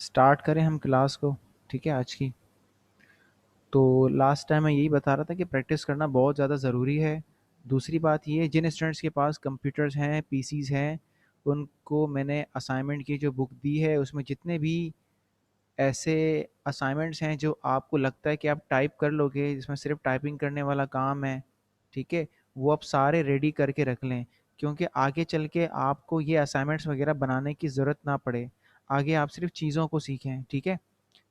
Start करें हम class को। ठीक है आज की। तो लास्ट टाइम मैं यही बता रहा था कि प्रैक्टिस करना बहुत ज़्यादा ज़रूरी है। दूसरी बात ये, जिन स्टूडेंट्स के पास कंप्यूटर्स हैं, पीसीज हैं, उनको मैंने असाइनमेंट की जो बुक दी है उसमें जितने भी ऐसे असाइनमेंट्स हैं जो आपको लगता है कि आप टाइप कर लोगे, जिसमें सिर्फ टाइपिंग करने वाला काम है, ठीक है, वो आप सारे रेडी करके रख लें। क्योंकि आगे चल के आपको ये असाइनमेंट्स वगैरह बनाने की ज़रूरत ना पड़े। आगे आप सिर्फ चीज़ों को सीखें। ठीक है।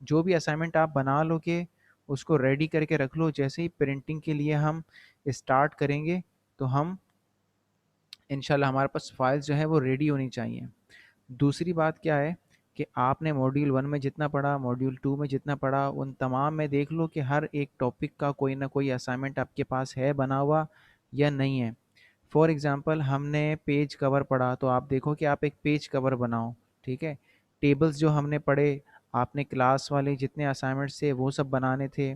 जो भी असाइनमेंट आप बना लोगे उसको रेडी करके रख लो। जैसे ही प्रिंटिंग के लिए हम स्टार्ट करेंगे तो हम इंशाल्लाह हमारे पास फाइल्स जो है वो रेडी होनी चाहिए। दूसरी बात क्या है कि आपने मॉड्यूल 1 में जितना पढ़ा, मॉड्यूल 2 में जितना पढ़ा, उन तमाम में देख लो कि हर एक टॉपिक का कोई ना कोई असाइनमेंट आपके पास है बना हुआ या नहीं है। फॉर एग्ज़ाम्पल हमने पेज कवर पढ़ा, तो आप देखो कि आप एक पेज कवर बनाओ। ठीक है। टेबल्स जो हमने पढ़े, आपने क्लास वाले जितने असाइनमेंट्स थे वो सब बनाने थे,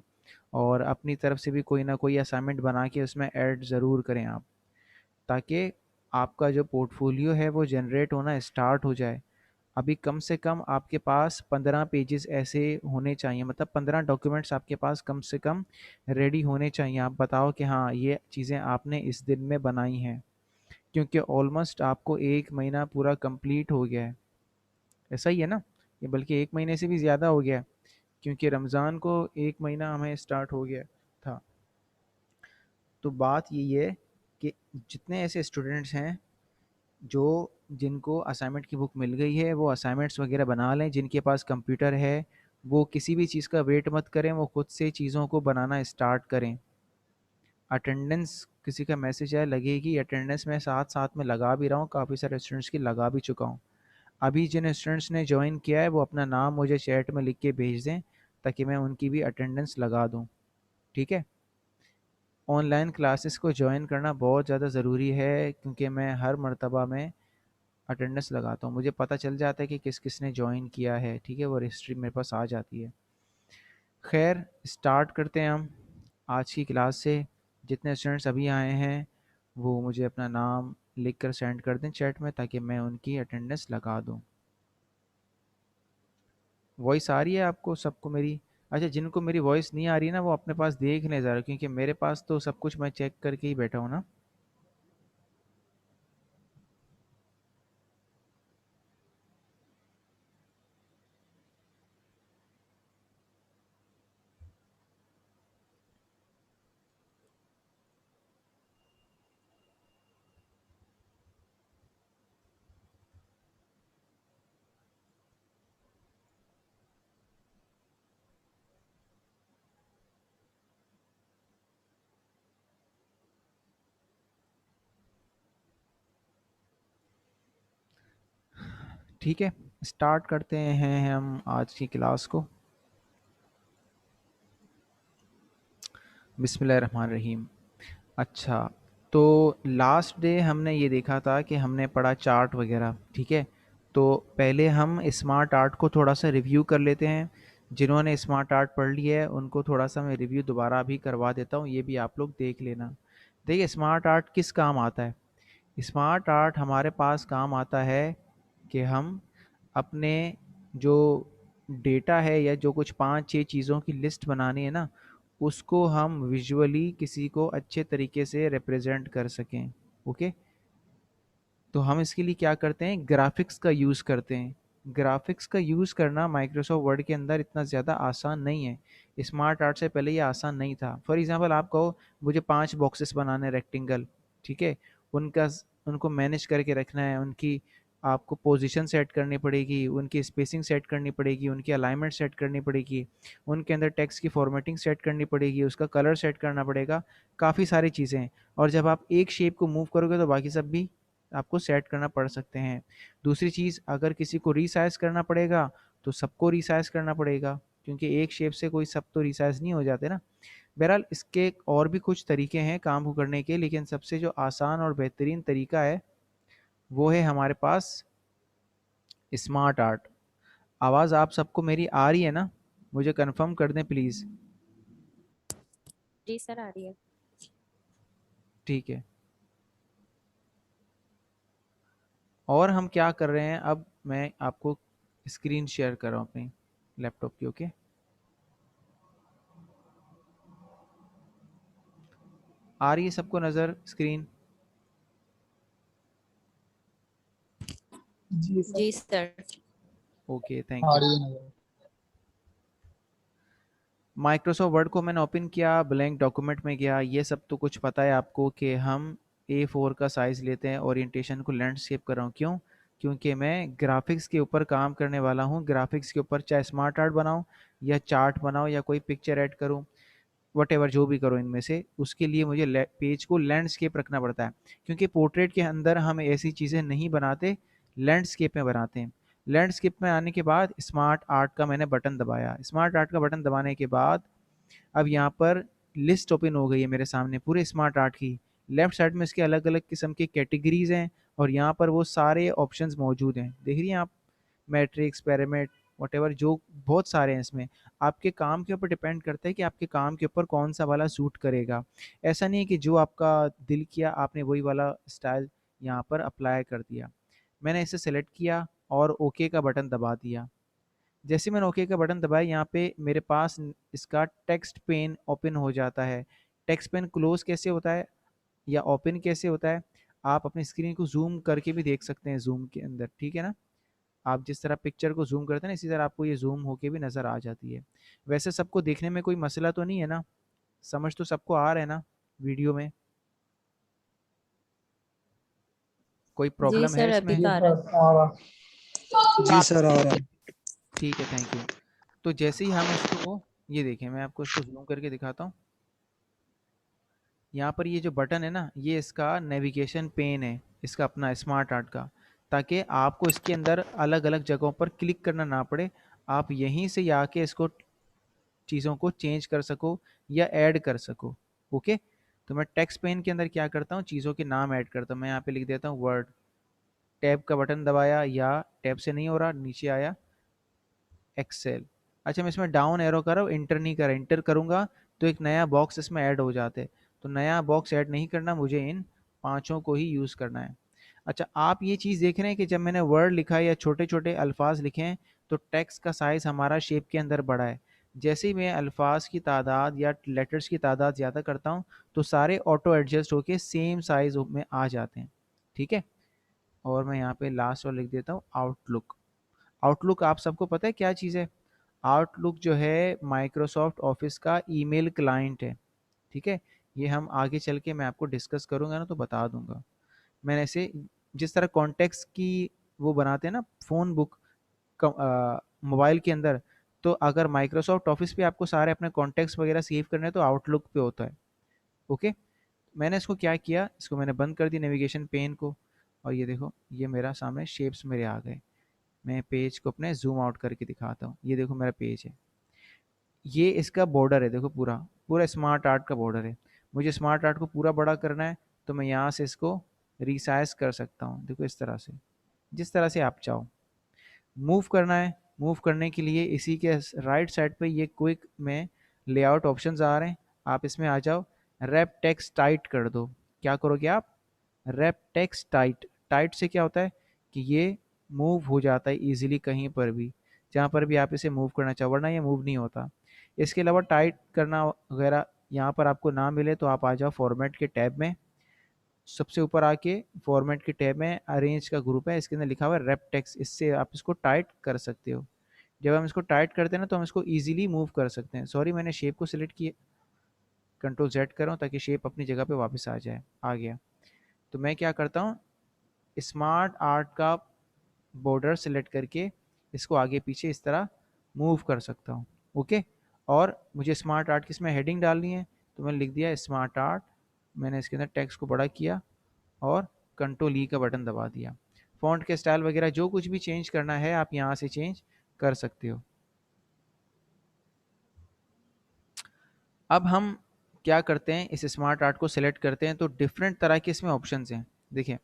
और अपनी तरफ से भी कोई ना कोई असाइनमेंट बना के उसमें ऐड ज़रूर करें आप, ताकि आपका जो पोर्टफोलियो है वो जनरेट होना स्टार्ट हो जाए। अभी कम से कम आपके पास 15 पेजेस ऐसे होने चाहिए, मतलब 15 डॉक्यूमेंट्स आपके पास कम से कम रेडी होने चाहिए। आप बताओ कि हाँ ये चीज़ें आपने इस दिन में बनाई हैं, क्योंकि ऑलमोस्ट आपको 1 महीना पूरा कंप्लीट हो गया है। ऐसा ही है ना? ये बल्कि 1 महीने से भी ज़्यादा हो गया है, क्योंकि रमज़ान को 1 महीना हमें स्टार्ट हो गया था। तो बात यही है कि जितने ऐसे स्टूडेंट्स हैं जो जिनको असाइनमेंट की बुक मिल गई है, वो असाइनमेंट्स वगैरह बना लें। जिनके पास कंप्यूटर है वो किसी भी चीज़ का वेट मत करें, वो खुद से चीज़ों को बनाना स्टार्ट करें। अटेंडेंस किसी का मैसेज आया लगेगी, अटेंडेंस मैं साथ साथ में लगा भी रहा हूँ, काफ़ी सारे स्टूडेंट्स की लगा भी चुका हूँ। अभी जिन स्टूडेंट्स ने ज्वाइन किया है वो अपना नाम मुझे चैट में लिख के भेज दें, ताकि मैं उनकी भी अटेंडेंस लगा दूँ। ठीक है। ऑनलाइन क्लासेस को ज्वाइन करना बहुत ज़्यादा ज़रूरी है, क्योंकि मैं हर मर्तबा में अटेंडेंस लगाता हूँ। मुझे पता चल जाता है कि किस किस ने ज्वाइन किया है। ठीक है। वो हिस्ट्री मेरे पास आ जाती है। खैर, स्टार्ट करते हैं हम आज की क्लास से। जितने स्टूडेंट्स अभी आए हैं वो मुझे अपना नाम लिख कर सेंड कर दें चैट में, ताकि मैं उनकी अटेंडेंस लगा दूँ। वॉइस आ रही है आपको सबको मेरी? अच्छा, जिनको मेरी वॉइस नहीं आ रही है ना, वो अपने पास देख लें ज़रा, क्योंकि मेरे पास तो सब कुछ मैं चेक करके ही बैठा हूँ ना। ठीक है, स्टार्ट करते हैं हम आज की क्लास को। बिस्मिल्लाहिर्रहमानिर्रहीम। अच्छा, तो लास्ट डे हमने ये देखा था कि हमने पढ़ा चार्ट वगैरह। ठीक है। तो पहले हम स्मार्ट आर्ट को थोड़ा सा रिव्यू कर लेते हैं। जिन्होंने स्मार्ट आर्ट पढ़ लिया है उनको थोड़ा सा मैं रिव्यू दोबारा भी करवा देता हूँ, ये भी आप लोग देख लेना। देखिए, स्मार्ट आर्ट किस काम आता है? स्मार्ट आर्ट हमारे पास काम आता है कि हम अपने जो डेटा है, या जो कुछ 5-6 चीज़ों की लिस्ट बनानी है ना, उसको हम विजुअली किसी को अच्छे तरीके से रिप्रेजेंट कर सकें। ओके। तो हम इसके लिए क्या करते हैं, ग्राफिक्स का यूज़ करते हैं। ग्राफिक्स का यूज़ करना माइक्रोसॉफ्ट वर्ड के अंदर इतना ज़्यादा आसान नहीं है। स्मार्ट आर्ट से पहले ये आसान नहीं था। फॉर एग्जांपल आप कहो मुझे 5 बॉक्सेस बनाने रेक्टेंगल। ठीक है। उनका उनको मैनेज करके रखना है, उनकी आपको पोजीशन सेट करनी पड़ेगी, उनकी स्पेसिंग सेट करनी पड़ेगी, उनकी अलाइनमेंट सेट करनी पड़ेगी, उनके अंदर टेक्स्ट की फॉर्मेटिंग सेट करनी पड़ेगी, उसका कलर सेट करना पड़ेगा। काफ़ी सारी चीज़ें हैं। और जब आप एक शेप को मूव करोगे तो बाकी सब भी आपको सेट करना पड़ सकते हैं। दूसरी चीज़, अगर किसी को रीसाइज़ करना पड़ेगा तो सबको रीसाइज़ करना पड़ेगा, क्योंकि एक शेप से कोई सब तो रीसाइज़ नहीं हो जाते ना। बहरहाल इसके और भी कुछ तरीके हैं काम को करने के, लेकिन सबसे जो आसान और बेहतरीन तरीका है वो है हमारे पास स्मार्ट आर्ट। आवाज़ आप सबको मेरी आ रही है ना? मुझे कंफर्म कर दें प्लीज़। जी सर, आ रही है। ठीक है। और हम क्या कर रहे हैं अब, मैं आपको स्क्रीन शेयर कर रहा हूँ अपनी लैपटॉप की। ओके, आ रही है सबको नज़र स्क्रीन? जी सर। जी सर। ओके, थैंक आ यू। रही है नजर। माइक्रोसॉफ्ट वर्ड को मैंने ओपन किया, ब्लैंक डॉक्यूमेंट में गया। ये सब तो कुछ पता है आपको कि हम A4 का साइज़ लेते हैं, ओरिएंटेशन को लैंडस्केप कर रहा हूँ। क्यों? क्योंकि मैं ग्राफिक्स के ऊपर काम करने वाला हूँ। ग्राफिक्स के ऊपर चाहे स्मार्ट आर्ट बनाऊँ या चार्ट बनाऊँ या कोई पिक्चर ऐड करूँ, वटेवर जो भी करो इनमें से, उसके लिए मुझे पेज को लैंडस्केप रखना पड़ता है। क्योंकि पोर्ट्रेट के अंदर हम ऐसी चीज़ें नहीं बनाते, लैंडस्केप में बनाते हैं। लैंडस्केप में आने के बाद स्मार्ट आर्ट का मैंने बटन दबाया। स्मार्ट आर्ट का बटन दबाने के बाद अब यहाँ पर लिस्ट ओपन हो गई है मेरे सामने पूरे स्मार्ट आर्ट की। लेफ्ट साइड में इसके अलग अलग किस्म के कैटेगरीज हैं और यहाँ पर वो सारे ऑप्शंस मौजूद हैं। देख रही हैं आप? मैट्रिक्स, पैरामिड, वटेवर, जो बहुत सारे हैं इसमें। आपके काम के ऊपर डिपेंड करता है कि आपके काम के ऊपर कौन सा वाला सूट करेगा। ऐसा नहीं है कि जो आपका दिल किया आपने वही वाला स्टाइल यहाँ पर अप्लाई कर दिया। मैंने इसे सेलेक्ट किया और ओके का बटन दबा दिया। जैसे मैंने ओके का बटन दबाया, यहाँ पे मेरे पास इसका टेक्स्ट पेन ओपन हो जाता है। टेक्स्ट पेन क्लोज कैसे होता है या ओपन कैसे होता है, आप अपनी स्क्रीन को जूम करके भी देख सकते हैं जूम के अंदर, ठीक है ना? आप जिस तरह पिक्चर को जूम करते हैं ना, इसी तरह आपको ये जूम होके भी नज़र आ जाती है। वैसे सबको देखने में कोई मसला तो नहीं है ना? समझ तो सबको आ रहा है ना वीडियो में? कोई जी प्रॉब्लम है सर, अभी इसमें? तो जी आ रहा सर है। आ रहा। जी सर आ रहा है। ठीक है, थैंक यू। तो जैसे ही हम इसको, ये देखें, मैं आपको इसको जूम करके दिखाता हूँ। यहाँ पर ये जो बटन है ना, ये इसका नेविगेशन पेन है, इसका अपना स्मार्ट आर्ट का, ताकि आपको इसके अंदर अलग अलग जगहों पर क्लिक करना ना पड़े। आप यहीं से आके इसको चीज़ों को चेंज कर सको या ऐड कर सको। ओके, तो मैं टेक्स्ट पेन के अंदर क्या करता हूँ, चीज़ों के नाम ऐड करता हूँ। मैं यहाँ पे लिख देता हूँ वर्ड। टैब का बटन दबाया, या टैब से नहीं हो रहा, नीचे आया एक्सेल। अच्छा, मैं इसमें डाउन एरो कर रहा हूँ, इंटर नहीं कर रहा। इंटर करूँगा तो एक नया बॉक्स इसमें ऐड हो जाते हैं। तो नया बॉक्स ऐड नहीं करना, मुझे इन पांचों को ही यूज़ करना है। अच्छा, आप ये चीज़ देख रहे हैं कि जब मैंने वर्ड लिखा है या छोटे छोटे अल्फाज लिखे हैं, तो टेक्स्ट का साइज़ हमारा शेप के अंदर बढ़ा है। जैसे ही मैं अल्फाज की तादाद या लेटर्स की तादाद ज़्यादा करता हूँ, तो सारे ऑटो एडजस्ट होके सेम साइज़ में आ जाते हैं। ठीक है, और मैं यहाँ पे लास्ट और लिख देता हूँ आउटलुक। आउटलुक आप सबको पता है क्या चीज़ है? आउटलुक जो है माइक्रोसॉफ्ट ऑफिस का ईमेल क्लाइंट है। ठीक है, ये हम आगे चल के मैं आपको डिस्कस करूँगा ना तो बता दूंगा। मैंने ऐसे, जिस तरह कॉन्टेक्स्ट की वो बनाते हैं ना फ़ोन बुक मोबाइल के अंदर, तो अगर माइक्रोसॉफ्ट ऑफिस पे आपको सारे अपने कॉन्टेक्ट्स वगैरह सेव करने हैं तो आउटलुक पे होता है। ओके, मैंने इसको क्या किया, इसको मैंने बंद कर दिया नेविगेशन पेन को, और ये देखो ये मेरा सामने शेप्स मेरे आ गए। मैं पेज को अपने जूम आउट करके दिखाता हूँ। ये देखो मेरा पेज है, ये इसका बॉर्डर है, देखो पूरा पूरा स्मार्ट आर्ट का बॉर्डर है। मुझे स्मार्ट आर्ट को पूरा बड़ा करना है, तो मैं यहाँ से इसको रिसाइज कर सकता हूँ, देखो इस तरह से, जिस तरह से आप चाहो। मूव करना है, मूव करने के लिए इसी के राइट साइड पे ये क्विक में लेआउट ऑप्शंस आ रहे हैं, आप इसमें आ जाओ। रैप टेक्स्ट टाइट कर दो। क्या करोगे आप? Wrap text tight. टाइट से क्या होता है कि ये मूव हो जाता है इजीली कहीं पर भी, जहाँ पर भी आप इसे मूव करना चाहो, वरना ये मूव नहीं होता। इसके अलावा टाइट करना वगैरह यहाँ पर आपको ना मिले तो आप आ जाओ फॉर्मेट के टैब में। सबसे ऊपर आके फॉर्मेट के टैब में अरेंज का ग्रुप है, इसके अंदर लिखा हुआ है रेप टेक्स्ट, इससे आप इसको टाइट कर सकते हो। जब हम इसको टाइट करते हैं ना तो हम इसको इजीली मूव कर सकते हैं। सॉरी, मैंने शेप को सिलेक्ट किया, कंट्रोल जेड कर रहा हूँ ताकि शेप अपनी जगह पे वापस आ जाए। आ गया। तो मैं क्या करता हूँ, स्मार्ट आर्ट का बॉर्डर सेलेक्ट करके इसको आगे पीछे इस तरह मूव कर सकता हूँ। ओके, और मुझे स्मार्ट आर्ट की इसमें हेडिंग डालनी है, तो मैंने लिख दिया स्मार्ट आर्ट। मैंने इसके अंदर टेक्स्ट को बड़ा किया और कंट्रोल ई का बटन दबा दिया। फ़ॉन्ट के स्टाइल वगैरह जो कुछ भी चेंज करना है आप यहाँ से चेंज कर सकते हो। अब हम क्या करते हैं, इस स्मार्ट आर्ट को सेलेक्ट करते हैं तो डिफरेंट तरह के इसमें ऑप्शंस हैं। देखिए,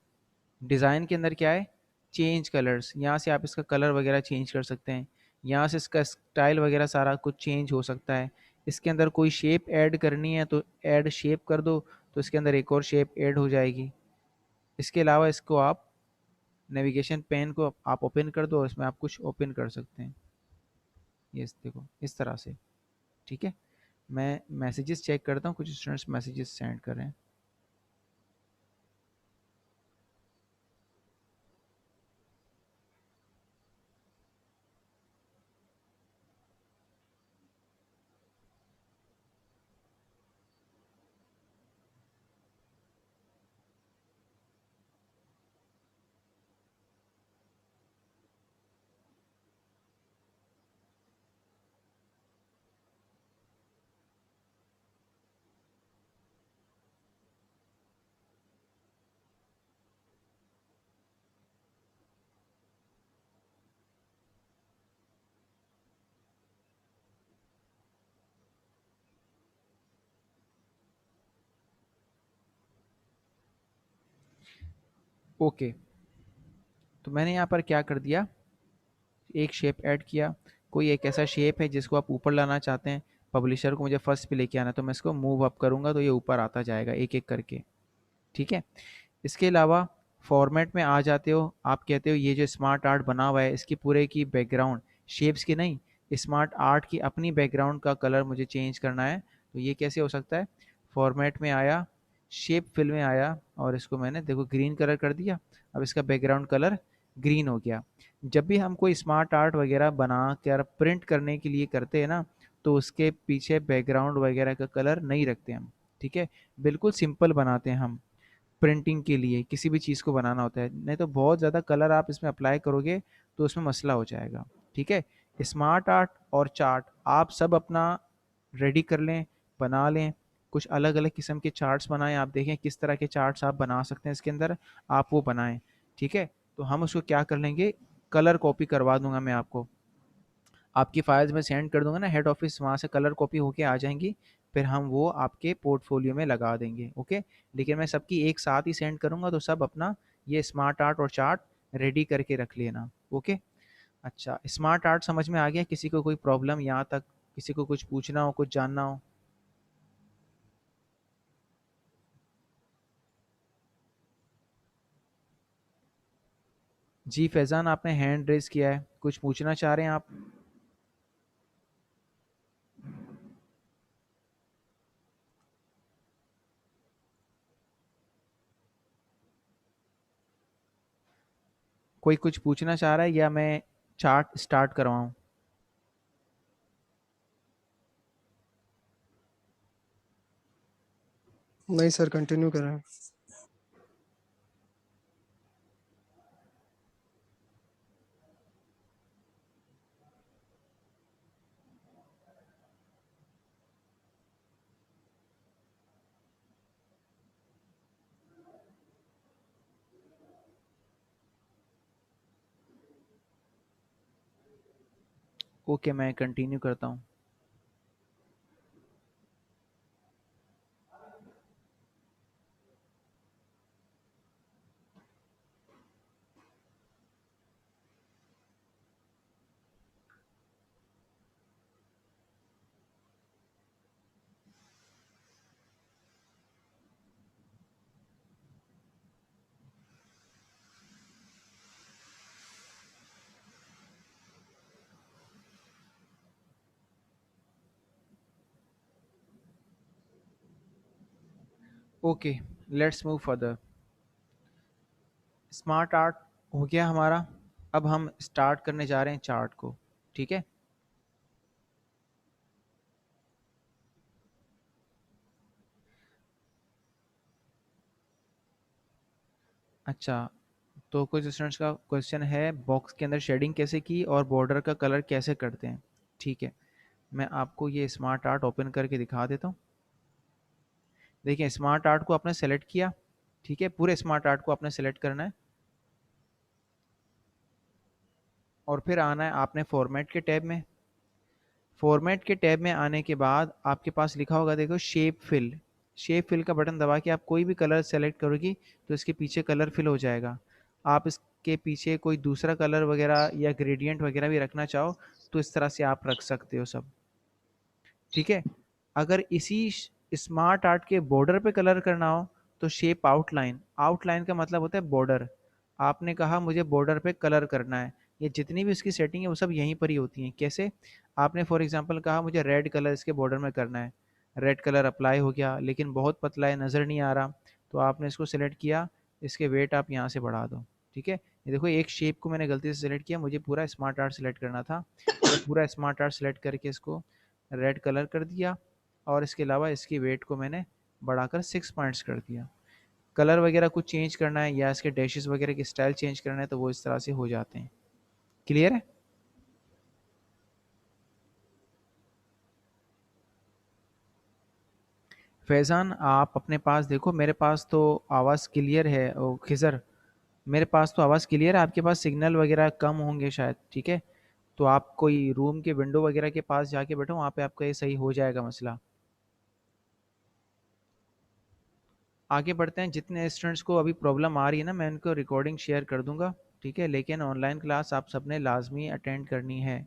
डिज़ाइन के अंदर क्या है, चेंज कलर्स, यहाँ से आप इसका कलर वगैरह चेंज कर सकते हैं। यहाँ से इसका स्टाइल वगैरह सारा कुछ चेंज हो सकता है। इसके अंदर कोई शेप ऐड करनी है तो ऐड शेप कर दो, तो इसके अंदर एक और शेप ऐड हो जाएगी। इसके अलावा इसको आप नेविगेशन पेन को आप ओपन कर दो और इसमें आप कुछ ओपन कर सकते हैं। ये देखो इस तरह से। ठीक है, मैं मैसेजेस चेक करता हूँ, कुछ स्टूडेंट्स मैसेजेस सेंड कर रहे हैं। ओके, तो मैंने यहाँ पर क्या कर दिया, एक शेप ऐड किया। कोई एक ऐसा शेप है जिसको आप ऊपर लाना चाहते हैं, पब्लिशर को मुझे फर्स्ट पे लेके आना है, तो मैं इसको मूव अप करूँगा तो ये ऊपर आता जाएगा एक एक करके। ठीक है, इसके अलावा फॉर्मेट में आ जाते हो, आप कहते हो ये जो स्मार्ट आर्ट बना हुआ है इसकी पूरे की बैकग्राउंड, शेप्स की नहीं, स्मार्ट आर्ट की अपनी बैकग्राउंड का कलर मुझे चेंज करना है। तो ये कैसे हो सकता है, फॉर्मेट में आया, शेप फिल में आया और इसको मैंने देखो ग्रीन कलर कर दिया। अब इसका बैकग्राउंड कलर ग्रीन हो गया। जब भी हम कोई स्मार्ट आर्ट वगैरह बना कर प्रिंट करने के लिए करते हैं ना, तो उसके पीछे बैकग्राउंड वगैरह का कलर नहीं रखते हम। ठीक है, बिल्कुल सिंपल बनाते हैं हम। प्रिंटिंग के लिए किसी भी चीज़ को बनाना होता है, नहीं तो बहुत ज़्यादा कलर आप इसमें अप्लाई करोगे तो उसमें मसला हो जाएगा। ठीक है, स्मार्ट आर्ट और चार्ट आप सब अपना रेडी कर लें, बना लें। कुछ अलग अलग किस्म के चार्ट्स बनाएं, आप देखें किस तरह के चार्ट्स आप बना सकते हैं इसके अंदर, आप वो बनाएं। ठीक है, तो हम उसको क्या कर लेंगे, कलर कॉपी करवा दूंगा मैं आपको, आपकी फाइल्स में सेंड कर दूंगा ना हेड ऑफिस, वहाँ से कलर कॉपी होके आ जाएंगी, फिर हम वो आपके पोर्टफोलियो में लगा देंगे। ओके, लेकिन मैं सबकी एक साथ ही सेंड करूंगा, तो सब अपना ये स्मार्ट आर्ट और चार्ट रेडी करके रख लेना। ओके, अच्छा स्मार्ट आर्ट समझ में आ गया, किसी को कोई प्रॉब्लम यहाँ तक, किसी को कुछ पूछना हो, कुछ जानना हो? जी फैज़ान, आपने हैंड रेज़ किया है, कुछ पूछना चाह रहे हैं आप? कोई कुछ पूछना चाह रहा है या मैं चार्ट स्टार्ट करवाऊँ? नहीं सर, कंटिन्यू करें। ओके, मैं कंटिन्यू करता हूँ। Okay, let's move further. Smart art हो गया हमारा, अब हम स्टार्ट करने जा रहे हैं चार्ट को। ठीक है, अच्छा, तो कुछ स्टूडेंट्स का क्वेश्चन है बॉक्स के अंदर शेडिंग कैसे की और बॉर्डर का कलर कैसे करते हैं। ठीक है, मैं आपको ये स्मार्ट आर्ट ओपन करके दिखा देता हूँ। देखिए स्मार्ट आर्ट को आपने सेलेक्ट किया, ठीक है, पूरे स्मार्ट आर्ट को आपने सेलेक्ट करना है और फिर आना है आपने फॉर्मेट के टैब में। फॉर्मेट के टैब में आने के बाद आपके पास लिखा होगा देखो शेप फिल। शेप फिल का बटन दबा के आप कोई भी कलर सेलेक्ट करोगी तो इसके पीछे कलर फिल हो जाएगा। आप इसके पीछे कोई दूसरा कलर वगैरह या ग्रेडियंट वगैरह भी रखना चाहो तो इस तरह से आप रख सकते हो सब। ठीक है, अगर इसी स्मार्ट आर्ट के बॉर्डर पे कलर करना हो तो शेप आउटलाइन, आउटलाइन का मतलब होता है बॉर्डर, आपने कहा मुझे बॉर्डर पे कलर करना है, ये जितनी भी इसकी सेटिंग है वो सब यहीं पर ही होती हैं। कैसे? आपने फॉर एग्जांपल कहा मुझे रेड कलर इसके बॉर्डर में करना है, रेड कलर अप्लाई हो गया, लेकिन बहुत पतला है, नज़र नहीं आ रहा, तो आपने इसको सेलेक्ट किया, इसके वेट आप यहाँ से बढ़ा दो। ठीक है, ये देखो एक शेप को मैंने गलती से सेलेक्ट किया, मुझे पूरा स्मार्ट आर्ट सेलेक्ट करना था, मैंने पूरा स्मार्ट आर्ट सेलेक्ट करके इसको रेड कलर कर दिया, और इसके अलावा इसकी वेट को मैंने बढ़ाकर 6 पॉइंट्स कर दिया। कलर वगैरह कुछ चेंज करना है या इसके डैशेस वगैरह की स्टाइल चेंज करना है तो वो इस तरह से हो जाते हैं। क्लियर है? फैज़ान आप अपने पास देखो, मेरे पास तो आवाज़ क्लियर है। ओ खिज़र, मेरे पास तो आवाज़ क्लियर है, आपके पास सिग्नल वगैरह कम होंगे शायद। ठीक है, तो आप कोई रूम के विंडो वगैरह के पास जाके बैठो, वहाँ पे आपका ये सही हो जाएगा मसला। आगे बढ़ते हैं। जितने स्टूडेंट्स को अभी प्रॉब्लम आ रही है ना, मैं उनको रिकॉर्डिंग शेयर कर दूंगा। ठीक है, लेकिन ऑनलाइन क्लास आप सबने लाजमी अटेंड करनी है।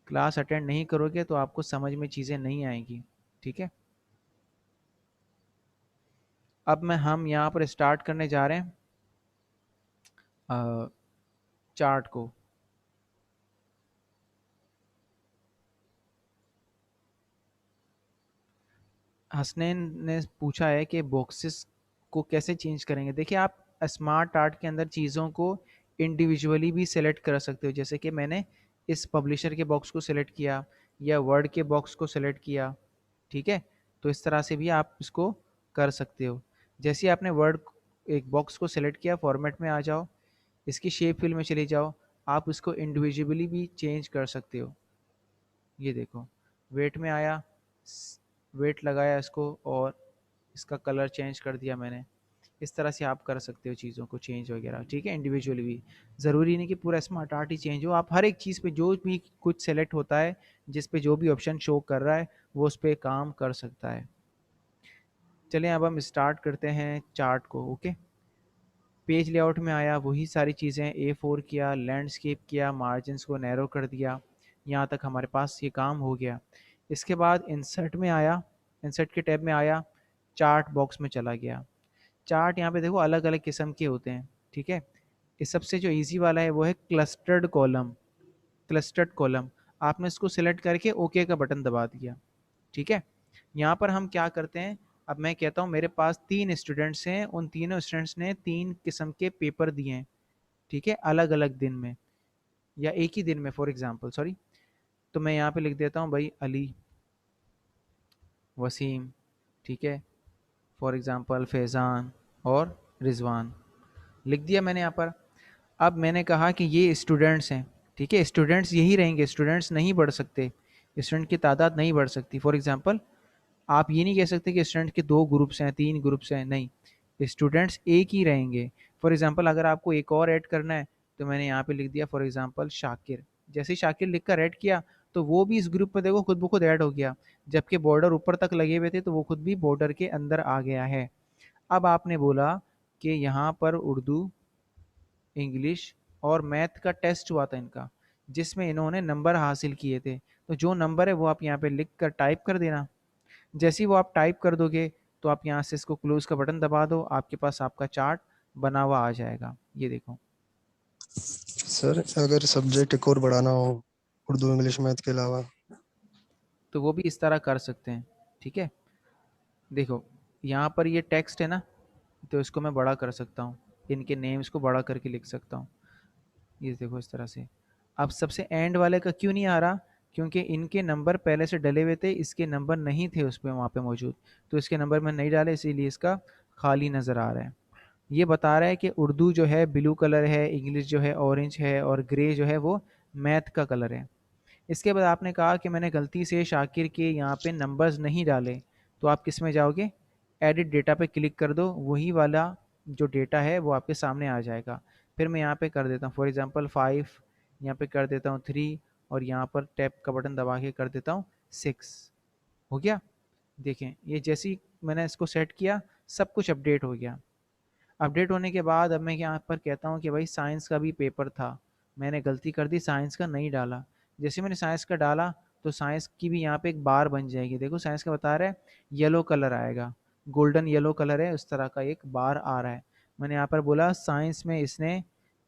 क्लास अटेंड नहीं करोगे तो आपको समझ में चीज़ें नहीं आएंगी। ठीक है, अब हम यहाँ पर स्टार्ट करने जा रहे हैं चार्ट को। हसनैन ने पूछा है कि बॉक्सेस को कैसे चेंज करेंगे। देखिए, आप स्मार्ट आर्ट के अंदर चीज़ों को इंडिविजुअली भी सेलेक्ट कर सकते हो, जैसे कि मैंने इस पब्लिशर के बॉक्स को सेलेक्ट किया या वर्ड के बॉक्स को सेलेक्ट किया। ठीक है, तो इस तरह से भी आप इसको कर सकते हो। जैसे आपने वर्ड एक बॉक्स को सेलेक्ट किया, फॉर्मेट में आ जाओ, इसकी शेप फिल में चले जाओ, आप इसको इंडिविजुअली भी चेंज कर सकते हो। ये देखो, वेट में आया, वेट लगाया इसको, और इसका कलर चेंज कर दिया मैंने। इस तरह से आप कर सकते हो चीज़ों को चेंज वगैरह। ठीक है, इंडिविजुअली भी, ज़रूरी नहीं कि पूरा स्मार्ट आर्ट ही चेंज हो। आप हर एक चीज़ पे जो भी कुछ सेलेक्ट होता है, जिस पे जो भी ऑप्शन शो कर रहा है, वो उस पर काम कर सकता है। चलिए अब हम स्टार्ट करते हैं चार्ट को। ओके, पेज लेआउट में आया, वही सारी चीज़ें, A4 किया, लैंडस्केप किया, मार्जिन्स को नैरो कर दिया, यहाँ तक हमारे पास ये काम हो गया। इसके बाद इंसर्ट में आया, इंसर्ट के टैब में आया, चार्ट बॉक्स में चला गया। चार्ट यहाँ पे देखो अलग अलग किस्म के होते हैं। ठीक है, इस सबसे जो इजी वाला है वो है क्लस्टर्ड कॉलम। क्लस्टर्ड कॉलम, आपने इसको सिलेक्ट करके ओके का बटन दबा दिया। ठीक है, यहाँ पर हम क्या करते हैं, अब मैं कहता हूँ मेरे पास 3 स्टूडेंट्स हैं, उन तीनों स्टूडेंट्स ने 3 किस्म के पेपर दिए हैं। ठीक है, अलग अलग दिन में या एक ही दिन में, फॉर एग्जाम्पल सॉरी। तो मैं यहाँ पे लिख देता हूँ भाई अली, वसीम, ठीक है, फॉर एग्जाम्पल फैज़ान और रिजवान, लिख दिया मैंने यहाँ पर। अब मैंने कहा कि ये स्टूडेंट्स हैं। ठीक है, स्टूडेंट्स यही रहेंगे, स्टूडेंट्स नहीं बढ़ सकते, स्टूडेंट की तादाद नहीं बढ़ सकती। फॉर एग्जांपल, आप ये नहीं कह सकते कि स्टूडेंट के 2 ग्रुप्स हैं, 3 ग्रुप्स हैं, नहीं, स्टूडेंट्स एक ही रहेंगे। फॉर एग्जांपल, अगर आपको एक और ऐड करना है तो मैंने यहाँ पे लिख दिया फॉर एग्जांपल शाकिर। जैसे ही शाकिर लिख कर ऐड किया तो वो भी इस ग्रुप में देखो खुद ब खुद ऐड हो गया, जबकि बॉर्डर ऊपर तक लगे हुए थे तो वो खुद भी बॉर्डर के अंदर आ गया है। अब आपने बोला कि यहाँ पर उर्दू, इंग्लिश और मैथ का टेस्ट हुआ था इनका, जिसमें इन्होंने नंबर हासिल किए थे, तो जो नंबर है वो आप यहाँ पे लिख कर टाइप कर देना। जैसे ही वो आप टाइप कर दोगे तो आप यहाँ से इसको क्लोज का बटन दबा दो, आपके पास आपका चार्ट बना हुआ आ जाएगा। ये देखो, सर अगर सब्जेक्ट एक और बढ़ाना हो, उर्दू इंग्लिश मैथ के अलावा। तो वो भी इस तरह कर सकते हैं। ठीक है, देखो यहाँ पर ये टेक्स्ट है ना, तो इसको मैं बड़ा कर सकता हूँ, इनके नेम्स को बड़ा करके लिख सकता हूँ। ये देखो इस तरह से। अब सबसे एंड वाले का क्यों नहीं आ रहा? क्योंकि इनके नंबर पहले से डले हुए थे, इसके नंबर नहीं थे उस पे वहाँ पे मौजूद, तो इसके नंबर में नहीं डाले, इसीलिए इसका खाली नज़र आ रहा है। ये बता रहा है कि उर्दू जो है ब्लू कलर है, इंग्लिश जो है ऑरेंज है, और ग्रे जो है वो मैथ का कलर है। इसके बाद आपने कहा कि मैंने गलती से शाकिर के यहाँ पे नंबर्स नहीं डाले, तो आप किस में जाओगे, एडिट डेटा पे क्लिक कर दो, वही वाला जो डेटा है वो आपके सामने आ जाएगा। फिर मैं यहाँ पे कर देता हूँ फॉर एग्जांपल 5, यहाँ पे कर देता हूँ 3, और यहाँ पर टैप का बटन दबा के कर देता हूँ 6। हो गया? देखें, ये जैसे ही मैंने इसको सेट किया, सब कुछ अपडेट हो गया। अपडेट होने के बाद अब मैं यहाँ पर कहता हूँ कि भाई साइंस का भी पेपर था, मैंने गलती कर दी, साइंस का नहीं डाला। जैसे मैंने साइंस का डाला तो साइंस की भी यहाँ पे एक बार बन जाएगी। देखो साइंस का बता रहा है येलो कलर आएगा, गोल्डन येलो कलर है, उस तरह का एक बार आ रहा है। मैंने यहाँ पर बोला साइंस में इसने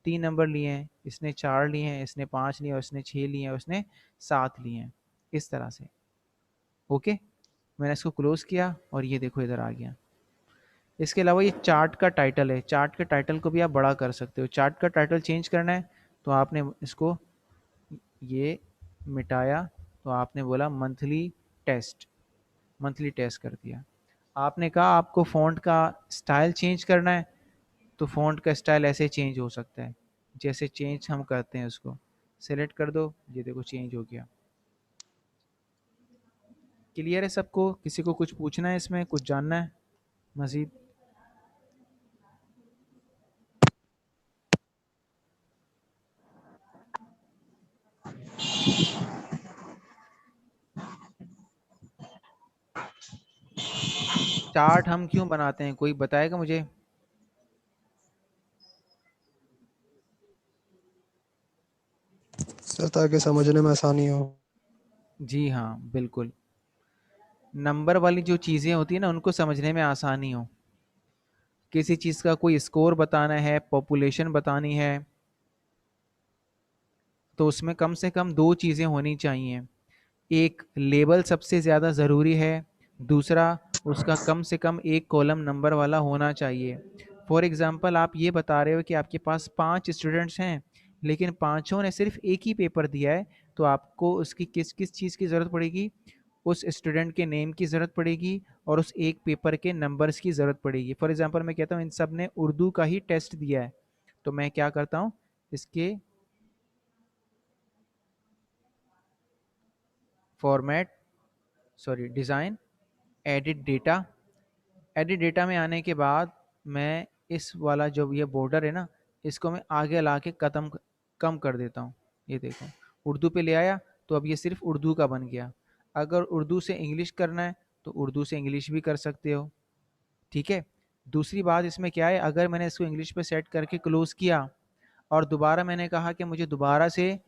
3 नंबर लिए हैं, इसने 4 लिए हैं, इसने 5 लिए हैं, और इसने 6 लिए हैं, और इसने 7 लिए हैं, इस तरह से। ओके, मैंने इसको क्लोज़ किया और ये देखो इधर आ गया। इसके अलावा ये चार्ट का टाइटल है, चार्ट के टाइटल को भी आप बड़ा कर सकते हो। चार्ट का टाइटल चेंज करना है तो आपने इसको ये मिटाया, तो आपने बोला टेस्ट मंथली टेस्ट कर दिया। आपने कहा आपको फ़ॉन्ट का स्टाइल चेंज करना है, तो फ़ॉन्ट का स्टाइल ऐसे चेंज हो सकता है, जैसे चेंज हम करते हैं उसको। सेलेक्ट कर दो, ये देखो चेंज हो गया। क्लियर है सबको? किसी को कुछ पूछना है इसमें, कुछ जानना है मज़ीद? चार्ट हम क्यों बनाते हैं, कोई बताएगा मुझे? सर ताकि समझने में आसानी हो। जी हाँ, बिल्कुल। नंबर वाली जो चीज़ें होती हैं ना, उनको समझने में आसानी हो। किसी चीज़ का कोई स्कोर बताना है, पॉपुलेशन बतानी है, तो उसमें कम से कम 2 चीज़ें होनी चाहिए। एक लेबल सबसे ज़्यादा ज़रूरी है, दूसरा उसका कम से कम 1 कॉलम नंबर वाला होना चाहिए। फॉर एग्ज़ाम्पल आप ये बता रहे हो कि आपके पास 5 स्टूडेंट्स हैं, लेकिन पाँचों ने सिर्फ़ एक ही पेपर दिया है, तो आपको उसकी किस-किस चीज़ की ज़रूरत पड़ेगी? उस स्टूडेंट के नेम की ज़रूरत पड़ेगी और उस एक पेपर के नंबर्स की ज़रूरत पड़ेगी। फॉर एग्ज़ाम्पल मैं कहता हूँ इन सब ने उर्दू का ही टेस्ट दिया है, तो मैं क्या करता हूँ, इसके format, sorry design, edit data. Edit data में आने के बाद मैं इस वाला जो ये बॉर्डर है ना, इसको मैं आगे ला के कम कर देता हूँ। ये देखो, उर्दू पे ले आया, तो अब ये सिर्फ उर्दू का बन गया। अगर उर्दू से इंग्लिश करना है तो उर्दू से इंग्लिश भी कर सकते हो। ठीक है। दूसरी बात इसमें क्या है, अगर मैंने इसको इंग्लिश पे सेट करके क्लोज किया और दोबारा मैंने कहा कि मुझे दोबारा से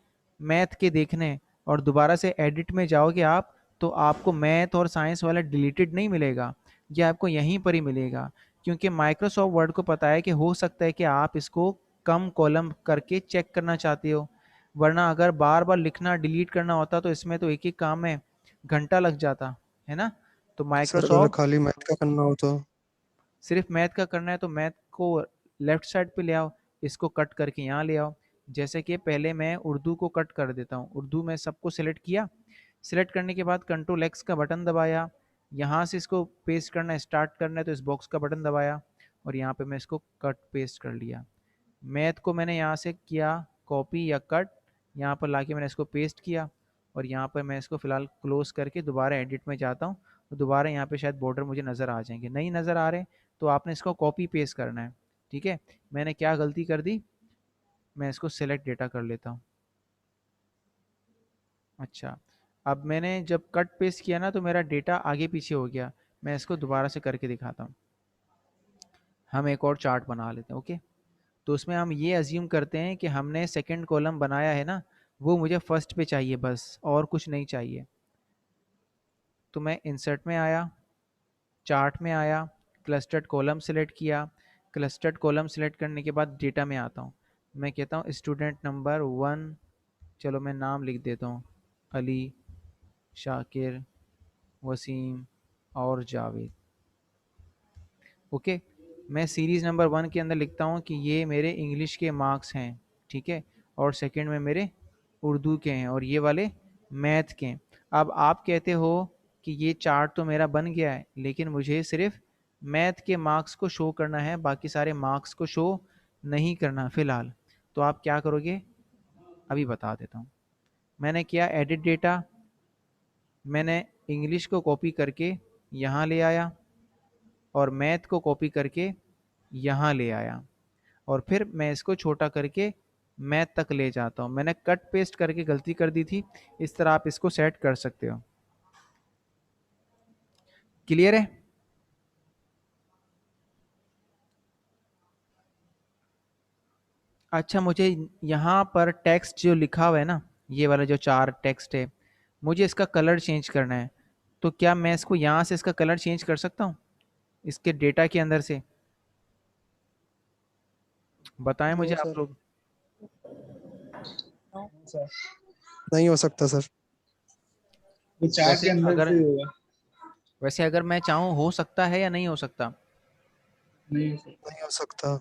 मैथ के देखने हैं, और दोबारा से एडिट में जाओगे आप, तो आपको मैथ और साइंस वाला डिलीटेड नहीं मिलेगा, ये आपको यहीं पर ही मिलेगा। क्योंकि माइक्रोसॉफ्ट वर्ड को पता है कि हो सकता है कि आप इसको कम कॉलम करके चेक करना चाहते हो, वरना अगर बार बार लिखना डिलीट करना होता तो इसमें तो एक ही काम में घंटा लग जाता है ना। तो सर अगर माइक्रोसॉफ्ट खाली मैथ का करना हो तो? सिर्फ मैथ का करना है तो मैथ को लेफ्ट साइड पे ले आओ, इसको कट करके यहाँ ले आओ। जैसे कि पहले मैं उर्दू को कट कर देता हूँ, उर्दू में सबको सिलेक्ट किया, सिलेक्ट करने के बाद कंट्रोल एक्स का बटन दबाया, यहाँ से इसको पेस्ट करना स्टार्ट करना है तो इस बॉक्स का बटन दबाया, और यहाँ पे मैं इसको कट पेस्ट कर लिया। मैथ को मैंने यहाँ से किया कॉपी या कट, यहाँ पर लाके मैंने इसको पेस्ट किया, और यहाँ पर मैं इसको फ़िलहाल क्लोज़ करके दोबारा एडिट में जाता हूँ, तो दोबारा यहाँ पे शायद बॉर्डर मुझे नज़र आ जाएंगे, नहीं नज़र आ रहे तो आपने इसको कॉपी पेस्ट करना है। ठीक है। मैंने क्या गलती कर दी, मैं इसको सेलेक्ट डेटा कर लेता हूँ। अच्छा, अब मैंने जब कट पेस्ट किया ना तो मेरा डेटा आगे पीछे हो गया। मैं इसको दोबारा से करके दिखाता हूँ। हम एक और चार्ट बना लेते हैं। ओके, तो उसमें हम ये अज्यूम करते हैं कि हमने सेकंड कॉलम बनाया है ना, वो मुझे फर्स्ट पे चाहिए बस, और कुछ नहीं चाहिए। तो मैं इंसर्ट में आया, चार्ट में आया, क्लस्टर्ड कॉलम सेलेक्ट किया, क्लस्टर्ड कॉलम सेलेक्ट करने के बाद डेटा में आता हूँ। मैं कहता हूँ स्टूडेंट नंबर 1, चलो मैं नाम लिख देता हूँ, अली, शाकिर, वसीम और जावेद। ओके, मैं सीरीज़ नंबर 1 के अंदर लिखता हूँ कि ये मेरे इंग्लिश के मार्क्स हैं। ठीक है, और सेकंड में मेरे उर्दू के हैं, और ये वाले मैथ के हैं। अब आप कहते हो कि ये चार्ट तो मेरा बन गया है, लेकिन मुझे सिर्फ मैथ के मार्क्स को शो करना है, बाकी सारे मार्क्स को शो नहीं करना फ़िलहाल। तो आप क्या करोगे, अभी बता देता हूँ। मैंने किया एडिट डेटा, मैंने इंग्लिश को कॉपी करके यहाँ ले आया, और मैथ को कॉपी करके यहाँ ले आया, और फिर मैं इसको छोटा करके मैथ तक ले जाता हूँ। मैंने कट पेस्ट करके गलती कर दी थी, इस तरह आप इसको सेट कर सकते हो। क्लियर है? अच्छा, मुझे यहाँ पर टेक्स्ट जो लिखा हुआ है ना, ये वाला जो 4 टेक्स्ट है, मुझे इसका कलर चेंज करना है। तो क्या मैं इसको यहाँ से इसका कलर चेंज कर सकता हूँ, इसके डेटा के अंदर से? बताएं हाँ मुझे आप सर। लोग। सर नहीं हो सकता सर। वो चार्ट के वैसे अंदर अगर से ही होगा। वैसे अगर मैं चाहूँ हो सकता है या नहीं हो सकता? नहीं हो सकता। नहीं हो सकता।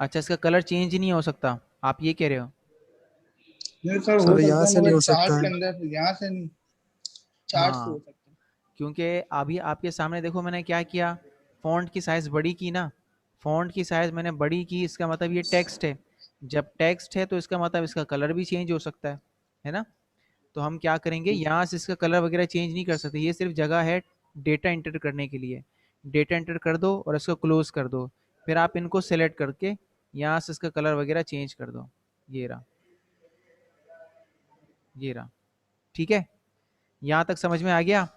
अच्छा, इसका कलर चेंज ही नहीं हो सकता, आप ये कह रहे हो? नहीं सर, हो सर यहाँ सकता है से नहीं मगर हो चार्ट सकता के है। अंदर से, यहाँ से नहीं, चार्ट से हो हाँ, सकता है। क्योंकि अभी आपके सामने देखो मैंने क्या किया, फ़ॉन्ट की साइज़ बड़ी की ना, फ़ॉन्ट की साइज़ मैंने बड़ी की, इसका मतलब ये टेक्स्ट है। जब टेक्स्ट है तो इसका मतलब इसका कलर भी चेंज हो सकता है ना? तो हम क्या करेंगे, यहाँ से इसका कलर वगैरह चेंज नहीं कर सकते, ये सिर्फ जगह है डेटा एंटर करने के लिए। डेटा एंटर कर दो और इसको क्लोज कर दो, फिर आप इनको सेलेक्ट करके यहाँ से इसका कलर वगैरह चेंज कर दो। ये रहा, ये रहा। ठीक है, यहाँ तक समझ में आ गया?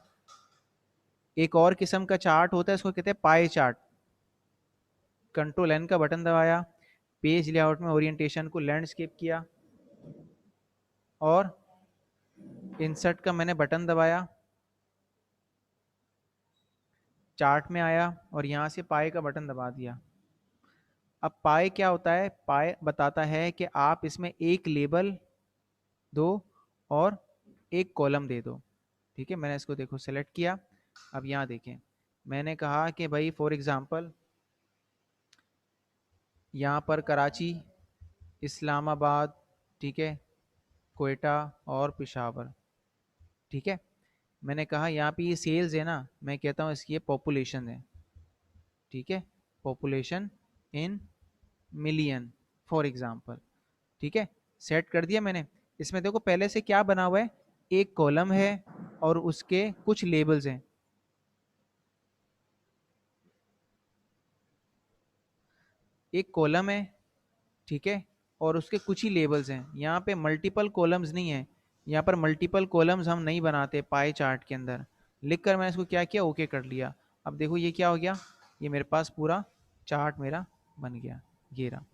एक और किस्म का चार्ट होता है, इसको कहते हैं पाई चार्ट। कंट्रोल एन का बटन दबाया, पेज लेआउट में ओरिएंटेशन को लैंडस्केप किया, और इंसर्ट का मैंने बटन दबाया, चार्ट में आया और यहाँ से पाई का बटन दबा दिया। अब पाई क्या होता है, पाई बताता है कि आप इसमें एक लेबल दो और एक कॉलम दे दो। ठीक है, मैंने इसको देखो सेलेक्ट किया। अब यहाँ देखें, मैंने कहा कि भाई फॉर एग्जांपल यहाँ पर कराची, इस्लामाबाद, ठीक है, कोयटा और पेशावर। ठीक है, मैंने कहा यहाँ पे ये सेल्स है ना, मैं कहता हूँ इसकी ये पॉपुलेशन है। ठीक है, population in million for example. ठीक है, सेट कर दिया मैंने। इसमें देखो पहले से क्या बना हुआ है, एक कॉलम है और उसके कुछ लेबल्स हैं। एक कॉलम है, ठीक है, और उसके कुछ ही लेबल्स हैं। यहाँ पे मल्टीपल कॉलम्स नहीं है, यहाँ पर मल्टीपल कॉलम्स हम नहीं बनाते पाई चार्ट के अंदर। लिख कर मैंने इसको क्या किया, ओके कर लिया। अब देखो ये क्या हो गया, ये मेरे पास पूरा चार्ट मेरा बन गया, ये रहा।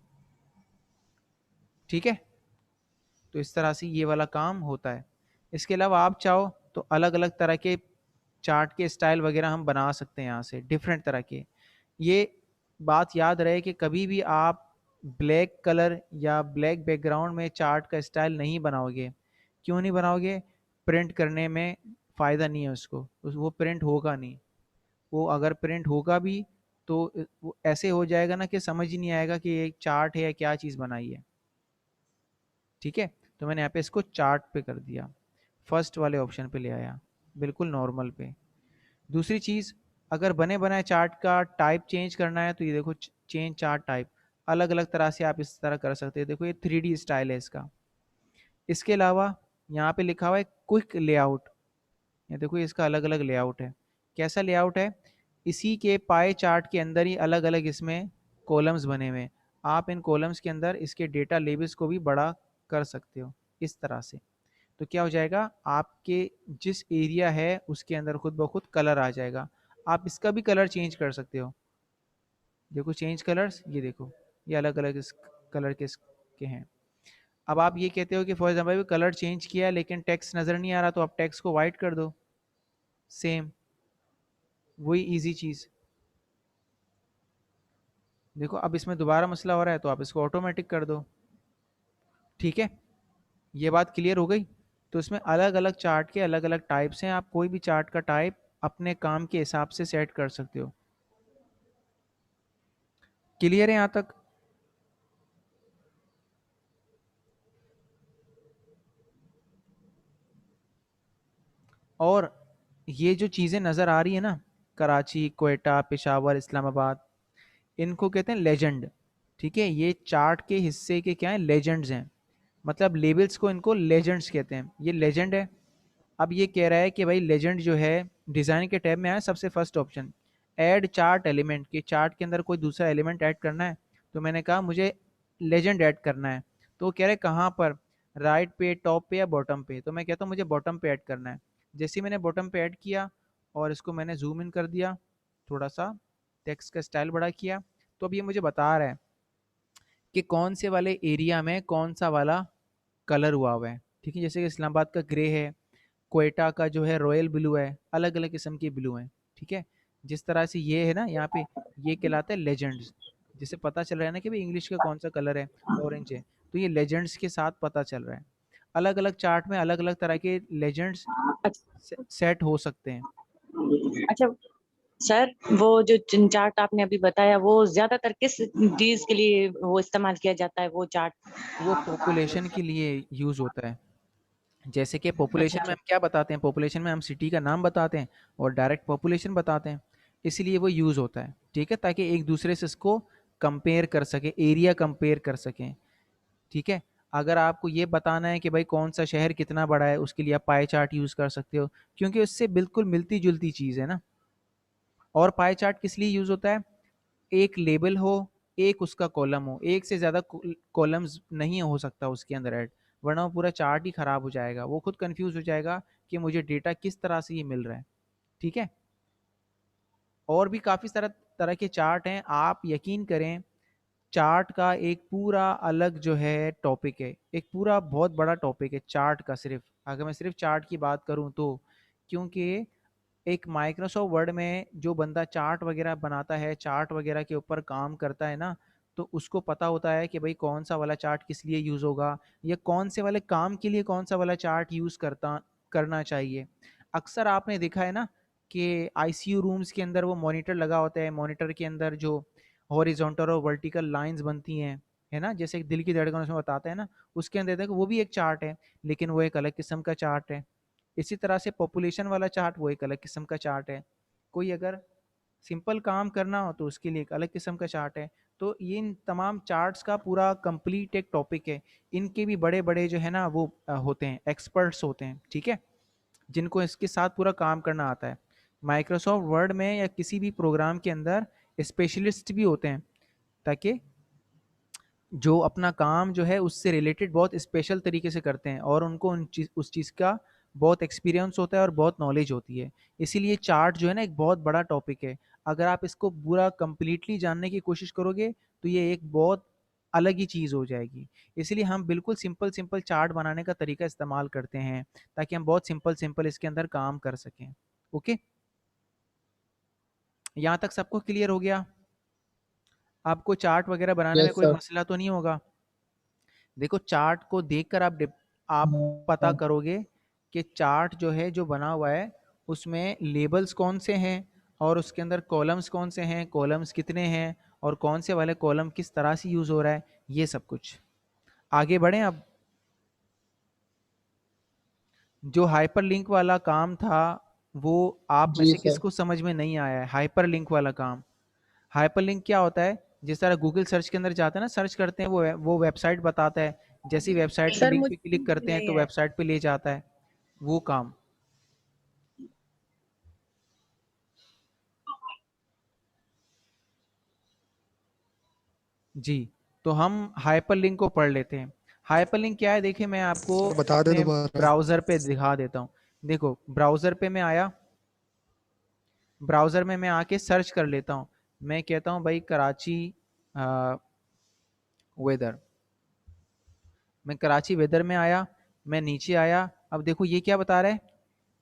ठीक है, तो इस तरह से ये वाला काम होता है। इसके अलावा आप चाहो तो अलग अलग तरह के चार्ट के स्टाइल वगैरह हम बना सकते हैं यहाँ से, डिफरेंट तरह के। ये बात याद रहे कि कभी भी आप ब्लैक कलर या ब्लैक बैकग्राउंड में चार्ट का स्टाइल नहीं बनाओगे। क्यों नहीं बनाओगे? प्रिंट करने में फ़ायदा नहीं है उसको, वो प्रिंट होगा नहीं। वो अगर प्रिंट होगा भी तो वो ऐसे हो जाएगा ना कि समझ ही नहीं आएगा कि ये चार्ट है या क्या चीज़ बनाई है। ठीक है, तो मैंने यहाँ पे इसको चार्ट पे कर दिया, फर्स्ट वाले ऑप्शन पे ले आया, बिल्कुल नॉर्मल पे। दूसरी चीज़, अगर बने बनाए चार्ट का टाइप चेंज करना है तो ये देखो, चेंज चार्ट टाइप, अलग अलग तरह से आप इस तरह कर सकते हैं। देखो ये 3D स्टाइल है इसका। इसके अलावा यहाँ पे लिखा हुआ है क्विक लेआउट, ये देखो इसका अलग अलग लेआउट है। कैसा लेआउट है, इसी के पाए चार्ट के अंदर ही अलग अलग इसमें कॉलम्स बने हुए हैं। आप इन कॉलम्स के अंदर इसके डेटा लेबल्स को भी बड़ा कर सकते हो इस तरह से। तो क्या हो जाएगा, आपके जिस एरिया है उसके अंदर खुद ब खुद कलर आ जाएगा। आप इसका भी कलर चेंज कर सकते हो। देखो चेंज कलर्स, ये देखो, ये अलग अलग इस कलर के इसके हैं। अब आप ये कहते हो कि फॉर एग्जाम्पल कलर चेंज किया लेकिन टेक्स्ट नज़र नहीं आ रहा, तो आप टेक्स्ट को वाइट कर दो। सेम वही इजी चीज़। देखो अब इसमें दोबारा मसला हो रहा है तो आप इसको ऑटोमेटिक कर दो। ठीक है, ये बात क्लियर हो गई? तो इसमें अलग अलग चार्ट के अलग अलग टाइप्स हैं, आप कोई भी चार्ट का टाइप अपने काम के हिसाब से सेट कर सकते हो। क्लियर है यहाँ तक? और ये जो चीज़ें नज़र आ रही है ना, कराची, कोयटा, पेशावर, इस्लामाबाद, इनको कहते हैं लेजेंड। ठीक है, ये चार्ट के हिस्से के क्या हैं, लेजेंड्स हैं। मतलब लेबल्स को इनको लेजेंड्स कहते हैं, ये लेजेंड है। अब ये कह रहा है कि भाई लेजेंड जो है, डिज़ाइन के टैब में आया सबसे first option, add chart element, कि चार्ट के अंदर कोई दूसरा एलिमेंट ऐड करना है। तो मैंने कहा मुझे लेजेंड ऐड करना है। तो वो कह रहे हैं कहाँ पर, राइट पे, टॉप पे या बॉटम पे? तो मैं कहता हूँ मुझे बॉटम पे ऐड करना है। जैसे ही मैंने बॉटम पे ऐड किया और इसको मैंने जूम इन कर दिया, थोड़ा सा टेक्स्ट का स्टाइल बड़ा किया, तो अब ये मुझे बता रहा है कि कौन से वाले एरिया में कौन सा वाला कलर हुआ हुआ है। ठीक है, जैसे कि इस्लामाबाद का ग्रे है, कोयटा का जो है रॉयल ब्लू है, अलग अलग किस्म के ब्लू हैं। ठीक है, जिस तरह से ये है ना यहाँ पे, ये कहलाते हैं लेजेंड्स। जिससे पता चल रहा है ना कि भाई इंग्लिश का कौन सा कलर है, ऑरेंज है। तो ये लेजेंड्स के साथ पता चल रहा है। अलग अलग चार्ट में अलग अलग तरह के लेजेंड्स अच्छा सेट हो सकते हैं। अच्छा सर, वो जो चार्ट आपने अभी बताया वो ज्यादातर किस चीज के लिए वो इस्तेमाल किया जाता है, वो चार्ट? वो पॉपुलेशन के लिए यूज़ होता है। जैसे कि पॉपुलेशन अच्छा में अच्छा हम क्या बताते हैं, पॉपुलेशन में हम सिटी का नाम बताते हैं और डायरेक्ट पॉपुलेशन बताते हैं, इसलिए वो यूज़ होता है, ठीक है, ताकि एक दूसरे से इसको कंपेयर कर सके, एरिया कंपेयर कर सकें, ठीक है। अगर आपको ये बताना है कि भाई कौन सा शहर कितना बड़ा है, उसके लिए आप पाई चार्ट यूज़ कर सकते हो, क्योंकि उससे बिल्कुल मिलती जुलती चीज़ है ना। और पाई चार्ट किस लिए यूज़ होता है, एक लेबल हो, एक उसका कॉलम हो, एक से ज़्यादा कॉलम्स नहीं हो सकता उसके अंदर ऐड, वरना वो पूरा चार्ट ही खराब हो जाएगा, वो खुद कंफ्यूज हो जाएगा कि मुझे डेटा किस तरह से ये मिल रहा है, ठीक है। और भी काफ़ी सारा तरह के चार्ट हैं, आप यकीन करें चार्ट का एक पूरा अलग जो है टॉपिक है, एक पूरा बहुत बड़ा टॉपिक है चार्ट का। सिर्फ अगर मैं सिर्फ चार्ट की बात करूं तो, क्योंकि एक माइक्रोसॉफ्ट वर्ड में जो बंदा चार्ट वगैरह बनाता है, चार्ट वगैरह के ऊपर काम करता है ना, तो उसको पता होता है कि भाई कौन सा वाला चार्ट किस लिए यूज़ होगा, या कौन से वाले काम के लिए कौन सा वाला चार्ट यूज़ करना चाहिए। अक्सर आपने देखा है ना कि आईसीयू रूम्स के अंदर वो मॉनिटर लगा होता है, मॉनिटर के अंदर जो हॉरिजॉन्टल और वर्टिकल लाइंस बनती हैं, है ना, जैसे दिल की धड़कन उसमें बताता है ना, उसके अंदर देखो वो भी एक चार्ट है, लेकिन वो एक अलग किस्म का चार्ट है। इसी तरह से पॉपुलेशन वाला चार्ट वो एक अलग किस्म का चार्ट है। कोई अगर सिंपल काम करना हो तो उसके लिए एक अलग किस्म का चार्ट है। तो ये इन तमाम चार्ट्स का पूरा कंप्लीट एक टॉपिक है। इनके भी बड़े बड़े जो है ना वो होते हैं, एक्सपर्ट्स होते हैं, ठीक है, जिनको इसके साथ पूरा काम करना आता है। माइक्रोसॉफ्ट वर्ड में या किसी भी प्रोग्राम के अंदर स्पेशलिस्ट भी होते हैं, ताकि जो अपना काम जो है उससे रिलेटेड बहुत स्पेशल तरीके से करते हैं और उनको उस चीज़ का बहुत एक्सपीरियंस होता है और बहुत नॉलेज होती है। इसीलिए चार्ट जो है ना एक बहुत बड़ा टॉपिक है। अगर आप इसको पूरा कंप्लीटली जानने की कोशिश करोगे तो ये एक बहुत अलग ही चीज़ हो जाएगी। इसलिए हम बिल्कुल सिंपल सिंपल चार्ट बनाने का तरीका इस्तेमाल करते हैं, ताकि हम बहुत सिंपल सिंपल इसके अंदर काम कर सकें। ओके, यहाँ तक सबको क्लियर हो गया? आपको चार्ट वगैरह बनाने में यस कोई सर। मसला तो नहीं होगा? देखो चार्ट को देखकर आप पता करोगे कि चार्ट जो है जो बना हुआ है उसमें लेबल्स कौन से हैं और उसके अंदर कॉलम्स कौन से हैं, कॉलम्स कितने हैं और कौन से वाले कॉलम किस तरह से यूज़ हो रहा है, ये सब कुछ। आगे बढ़ें अब। जो हाइपरलिंक वाला काम था वो आप में जी से सर। किसको समझ में नहीं आया है? हाइपरलिंक वाला काम, हाइपरलिंक क्या होता है? जिस तरह गूगल सर्च के अंदर जाते हैं ना, सर्च करते हैं वो वेबसाइट बताता है, जैसी वेबसाइट के सर लिंक पे मुझे क्लिक करते हैं नहीं तो है। वेबसाइट पे ले जाता है, वो काम। जी, तो हम हाइपरलिंक को पढ़ लेते हैं। हाइपरलिंक क्या है, देखिए मैं आपको सर बता दे अपने दोबारा। ब्राउज़र पे दिखा देता हूँ। देखो ब्राउज़र पे मैं आया, ब्राउज़र में मैं आके सर्च कर लेता हूँ। मैं कहता हूँ भाई कराची वेदर, मैं कराची वेदर में आया, मैं नीचे आया, अब देखो ये क्या बता रहा है,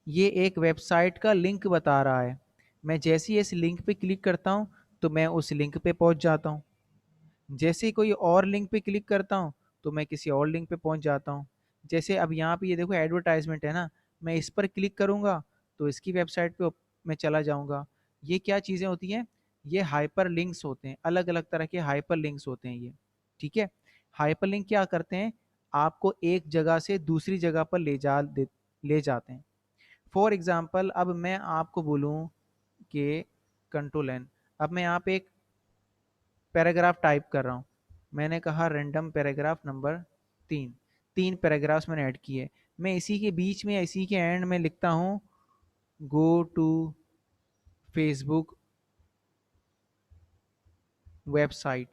ये एक वेबसाइट का लिंक बता रहा है। मैं जैसे ही इस लिंक पे क्लिक करता हूँ तो मैं उस लिंक पे पहुँच जाता हूँ। जैसे ही कोई और लिंक पे क्लिक करता हूँ तो मैं किसी और लिंक पे पहुँच जाता हूँ। जैसे अब यहाँ पे ये देखो एडवर्टाइजमेंट है ना, मैं इस पर क्लिक करूँगा तो इसकी वेबसाइट पे मैं चला जाऊँगा। ये क्या चीज़ें होती हैं, ये हाइपर लिंक्स होते हैं, अलग अलग तरह के हाइपर लिंक्स होते हैं ये, ठीक है। हाइपर लिंक क्या करते हैं, आपको एक जगह से दूसरी जगह पर ले जाते हैं। फॉर एग्जाम्पल अब मैं आपको बोलूँ कि कंट्रोल एन, अब मैं यहाँ पे एक पैराग्राफ टाइप कर रहा हूँ, मैंने कहा रैंडम पैराग्राफ नंबर 3, 3 पैराग्राफ्स मैंने ऐड किए। मैं इसी के बीच में या इसी के एंड में लिखता हूँ गो टू फेसबुक वेबसाइट,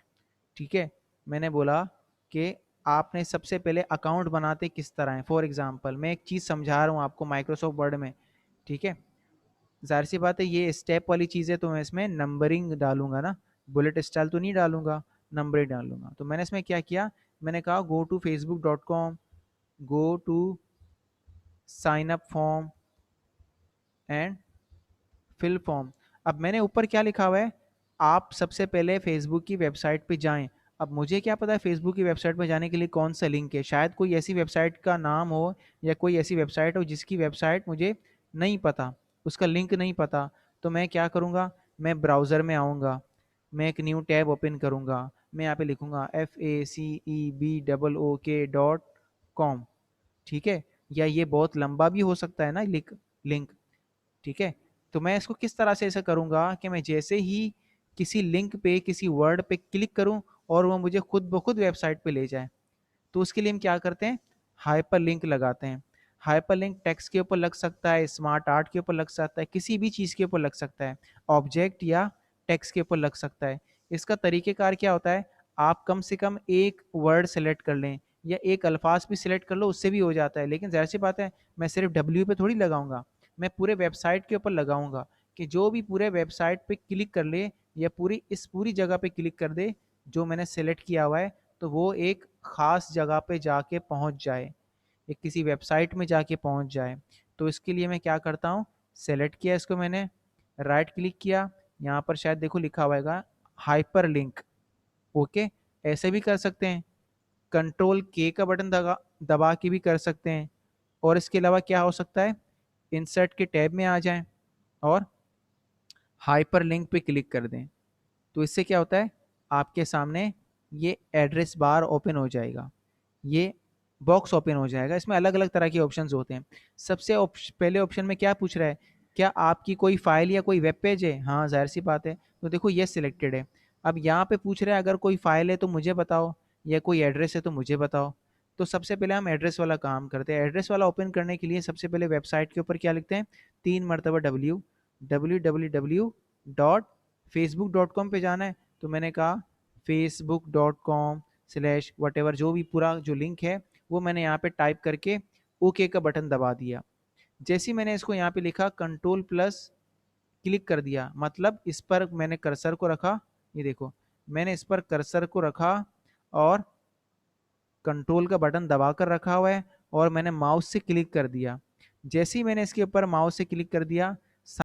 ठीक है। मैंने बोला कि आपने सबसे पहले अकाउंट बनाते किस तरह है। फॉर एग्जांपल मैं एक चीज़ समझा रहा हूँ आपको माइक्रोसॉफ्ट वर्ड में, ठीक है। ज़ाहिर सी बात है ये स्टेप वाली चीज़ है तो मैं इसमें नंबरिंग डालूंगा ना, बुलेट स्टाइल तो नहीं डालूंगा, नंबरिंग डालूंगा। तो मैंने इसमें क्या किया, मैंने कहा go to facebook.com, go to sign up form and fill form. अब मैंने ऊपर क्या लिखा हुआ है, आप सबसे पहले फेसबुक की वेबसाइट पे जाएं। अब मुझे क्या पता है फेसबुक की वेबसाइट पे जाने के लिए कौन सा लिंक है, शायद कोई ऐसी वेबसाइट का नाम हो या कोई ऐसी वेबसाइट हो जिसकी वेबसाइट मुझे नहीं पता, उसका लिंक नहीं पता। तो मैं क्या करूँगा, मैं ब्राउज़र में आऊँगा, मैं एक न्यू टैब ओपन करूँगा, मैं यहाँ पे लिखूँगा FACEBOOK.com, ठीक है? या ये बहुत लंबा भी हो सकता है ना लिंक, ठीक है? तो मैं इसको किस तरह से ऐसा करूँगा कि मैं जैसे ही किसी लिंक पे, किसी वर्ड पे क्लिक करूँ और वो मुझे खुद ब खुद वेबसाइट पे ले जाए। तो उसके लिए हम क्या करते हैं, हाइपरलिंक लगाते हैं। हाइपरलिंक टेक्स्ट के ऊपर लग सकता है, स्मार्ट आर्ट के ऊपर लग सकता है, किसी भी चीज़ के ऊपर लग सकता है, ऑब्जेक्ट या टेक्स्ट के ऊपर लग सकता है। इसका तरीक़ेकार क्या होता है, आप कम से कम एक वर्ड सेलेक्ट कर लें या एक अल्फाज भी सिलेक्ट कर लो, उससे भी हो जाता है। लेकिन ज़ाहिर सी बात है, मैं सिर्फ डब्ल्यू पे थोड़ी लगाऊंगा, मैं पूरे वेबसाइट के ऊपर लगाऊंगा कि जो भी पूरे वेबसाइट पे क्लिक कर ले या पूरी जगह पे क्लिक कर दे जो मैंने सेलेक्ट किया हुआ है, तो वो एक ख़ास जगह पे जाके पहुंच जाए, एक किसी वेबसाइट में जाके पहुंच जाए। तो इसके लिए मैं क्या करता हूँ, सेलेक्ट किया इसको मैंने, राइट क्लिक किया, यहाँ पर शायद देखो लिखा हुआ हाइपर लिंक, ओके, ऐसे भी कर सकते हैं। कंट्रोल के का बटन दबा दबा के भी कर सकते हैं। और इसके अलावा क्या हो सकता है, इंसर्ट के टैब में आ जाएं और हाइपर लिंक पे क्लिक कर दें। तो इससे क्या होता है, आपके सामने ये एड्रेस बार ओपन हो जाएगा, ये बॉक्स ओपन हो जाएगा। इसमें अलग अलग तरह के ऑप्शंस होते हैं। सबसे पहले ऑप्शन में क्या पूछ रहा है, क्या आपकी कोई फाइल या कोई वेब पेज है, हाँ जाहिर सी बात है, तो देखो ये सिलेक्टेड है। अब यहाँ पे पूछ रहा है अगर कोई फाइल है तो मुझे बताओ, या कोई एड्रेस है तो मुझे बताओ। तो सबसे पहले हम एड्रेस वाला काम करते हैं। एड्रेस वाला ओपन करने के लिए सबसे पहले वेबसाइट के ऊपर क्या लिखते हैं, 3 मरतबा www.facebook.com पे जाना है। तो मैंने कहा facebook.com/whatever, जो भी पूरा जो लिंक है वो मैंने यहाँ पे टाइप करके ओके का बटन दबा दिया। जैसे ही मैंने इसको यहाँ पे लिखा कंट्रोल प्लस क्लिक कर दिया, मतलब इस पर मैंने कर्सर को रखा, ये देखो मैंने इस पर कर्सर को रखा और कंट्रोल का बटन दबा कर रखा हुआ है और मैंने माउस से क्लिक कर दिया। जैसे ही मैंने इसके ऊपर माउस से क्लिक कर दिया,